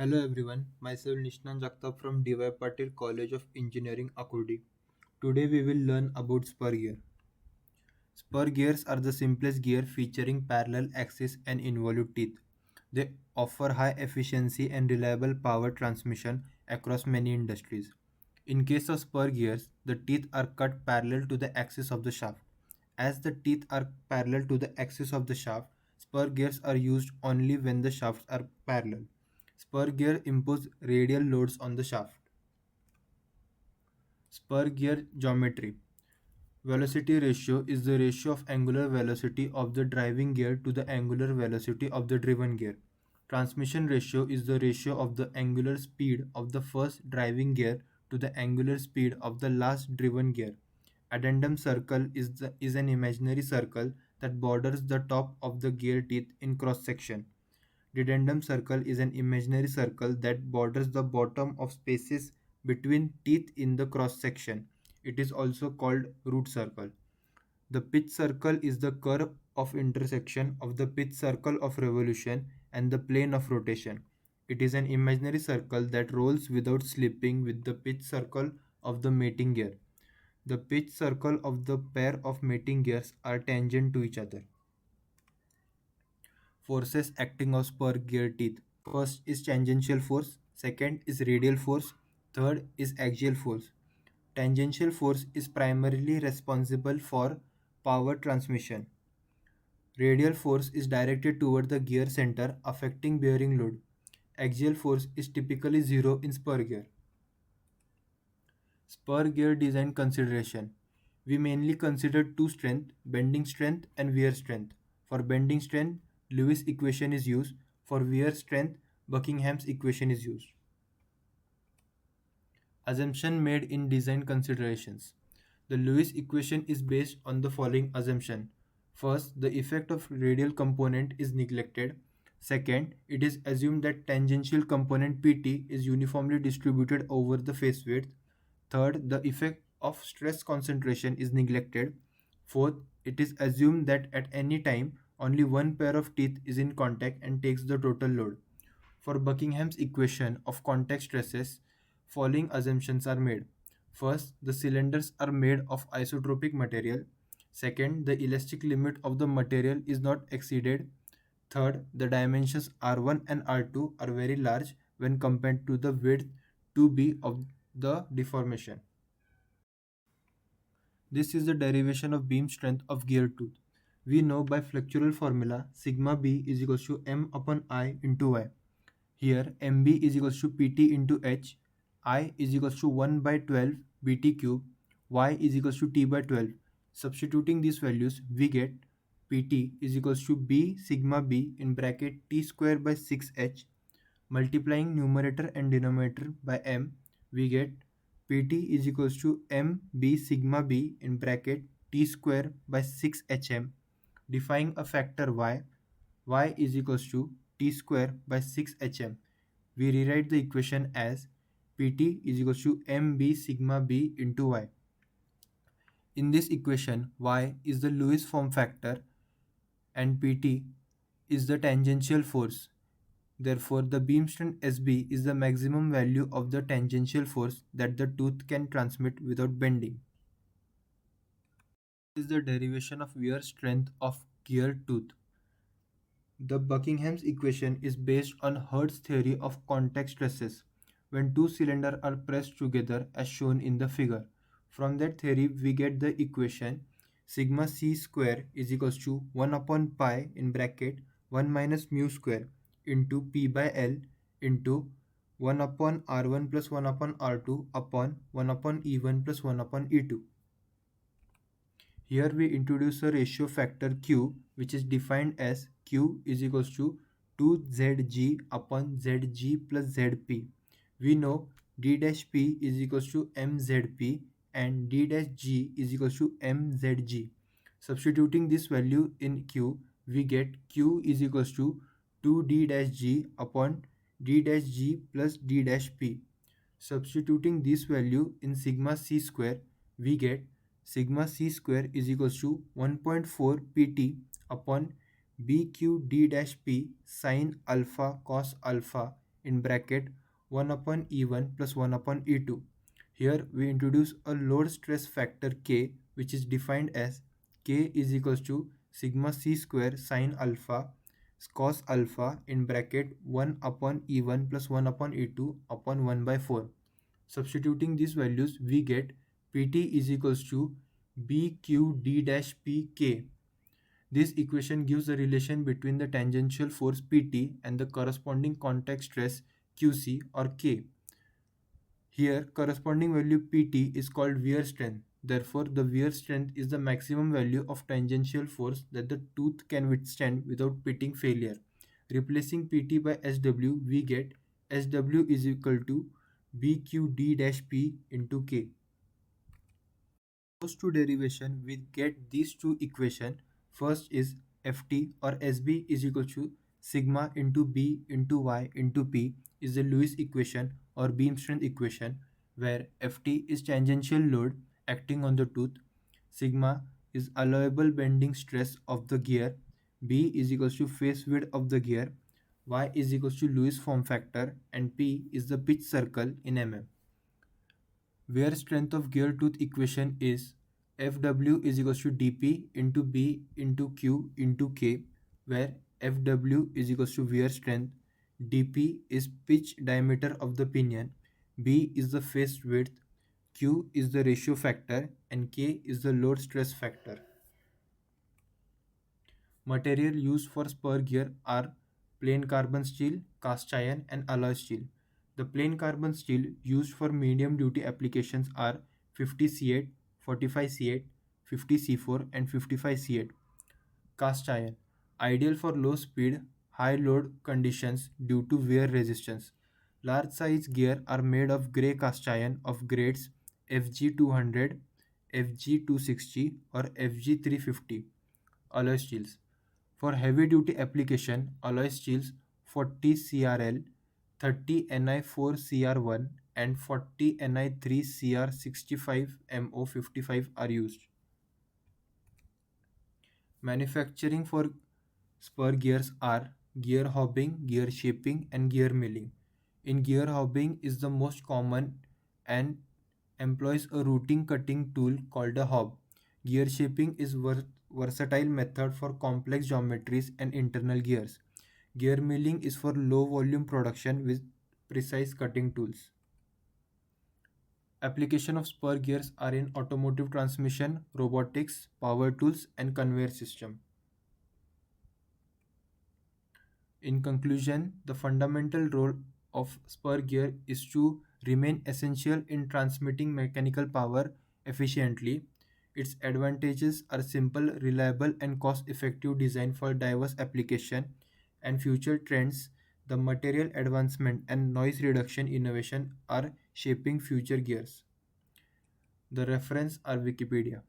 Hello everyone, myself Nishnan Jagtap from DY Patil College of Engineering, Akurdi. Today we will learn about spur gear. Spur gears are the simplest gear featuring parallel axis and involute teeth. They offer high efficiency and reliable power transmission across many industries. In case of spur gears, the teeth are cut parallel to the axis of the shaft. As the teeth are parallel to the axis of the shaft, spur gears are used only when the shafts are parallel. Spur gear impose radial loads on the shaft. Spur gear geometry. Velocity ratio is the ratio of angular velocity of the driving gear to the angular velocity of the driven gear. Transmission ratio is the ratio of the angular speed of the first driving gear to the angular speed of the last driven gear. Addendum circle is an imaginary circle that borders the top of the gear teeth in cross section. Dedendum circle is an imaginary circle that borders the bottom of spaces between teeth in the cross section. It is also called root circle. The pitch circle is the curve of intersection of the pitch circle of revolution and the plane of rotation. It is an imaginary circle that rolls without slipping with the pitch circle of the mating gear. The pitch circle of the pair of mating gears are tangent to each other. Forces acting on spur gear teeth. First is tangential force, second is radial force, third is axial force. Tangential force is primarily responsible for power transmission. Radial force is directed toward the gear center, affecting bearing load. Axial force is typically zero in spur gear. Spur gear design consideration. We mainly consider two strength, bending strength and wear strength. For bending strength, Lewis equation is used. For wear strength, Buckingham's equation is used. Assumption made in design considerations. The Lewis equation is based on the following assumption. First, the effect of radial component is neglected. Second, it is assumed that tangential component Pt is uniformly distributed over the face width. Third, the effect of stress concentration is neglected. Fourth, it is assumed that at any time only one pair of teeth is in contact and takes the total load. For Buckingham's equation of contact stresses, following assumptions are made. First, the cylinders are made of isotropic material. Second, the elastic limit of the material is not exceeded. Third, the dimensions R1 and R2 are very large when compared to the width 2b of the deformation. This is the derivation of beam strength of gear tooth. We know by flexural formula sigma b is equals to m upon I into y. Here mb is equals to pt into h, I is equals to 1 by 12 bt cube, y is equals to t by 12. Substituting these values, we get pt is equals to b sigma b in bracket t square by 6h. Multiplying numerator and denominator by m, we get pt is equals to mb sigma b in bracket t square by 6hm. Define a factor y is equals to t square by 6hm. We rewrite the equation as pt is equals to mb sigma b into y. In this equation, y is the Lewis form factor and pt is the tangential force. Therefore, the beam strength SB is the maximum value of the tangential force that the tooth can transmit without bending. This is the derivation of wear strength of gear tooth. The Buckingham's equation is based on Hertz's theory of contact stresses when two cylinders are pressed together as shown in the figure. From that theory, we get the equation sigma c square is equals to 1 upon pi in bracket 1 minus mu square into p by l into 1 upon r1 plus 1 upon r2 upon 1 upon e1 plus 1 upon e2. Here we introduce a ratio factor Q, which is defined as Q is equals to 2Zg upon Zg plus Zp. We know d dash P is equals to mZp and d dash G is equals to mZg. Substituting this value in Q, we get Q is equals to 2d dash G upon d dash G plus d dash P. Substituting this value in sigma c square, we get sigma c square is equals to 1.4 pt upon bq d dash p sine alpha cos alpha in bracket 1 upon E1 plus 1 upon E2. Here we introduce a load stress factor K, which is defined as K is equals to sigma C square sine alpha cos alpha in bracket 1 upon E1 plus 1 upon E2 upon 1 by 4. Substituting these values, we get Pt is equals to BQ dash Pk. This equation gives a relation between the tangential force Pt and the corresponding contact stress Qc or K. Here, corresponding value Pt is called wear strength. Therefore, the wear strength is the maximum value of tangential force that the tooth can withstand without pitting failure. Replacing Pt by Sw, we get Sw is equal to Bq-d-p into K. Those two derivation, we get these two equation. First is Ft or Sb is equal to sigma into B into Y into P is the Lewis equation or beam strength equation, where Ft is tangential load acting on the tooth, sigma is allowable bending stress of the gear, B is equals to face width of the gear, Y is equals to Lewis form factor, and P is the pitch circle in mm, where strength of gear tooth equation is Fw is equals to dp into B into Q into K, where Fw is equals to wear strength, dp is pitch diameter of the pinion, B is the face width, Q is the ratio factor, and K is the load stress factor. Material used for spur gear are plain carbon steel, cast iron, and alloy steel. The plain carbon steel used for medium duty applications are 50C8, 45C8, 50C4, and 55C8. Cast iron, ideal for low speed, high load conditions due to wear resistance. Large size gear are made of grey cast iron of grades FG200, FG260, or FG350. Alloy steels. For heavy duty application, alloy steels 40 CRL, 30 Ni4 CR1, and 40 Ni3 CR65 MO55 are used. Manufacturing for spur gears are gear hobbing, gear shaping, and gear milling. In gear hobbing is the most common and employs a routing cutting tool called a hob. Gear shaping is versatile method for complex geometries and internal gears. Gear milling is for low volume production with precise cutting tools. Application of spur gears are in automotive transmission, robotics, power tools, and conveyor system. In conclusion, the fundamental role of spur gear is to remain essential in transmitting mechanical power efficiently. Its advantages are simple, reliable, and cost-effective design for diverse application and future trends. The material advancement and noise reduction innovation are shaping future gears. The reference are Wikipedia.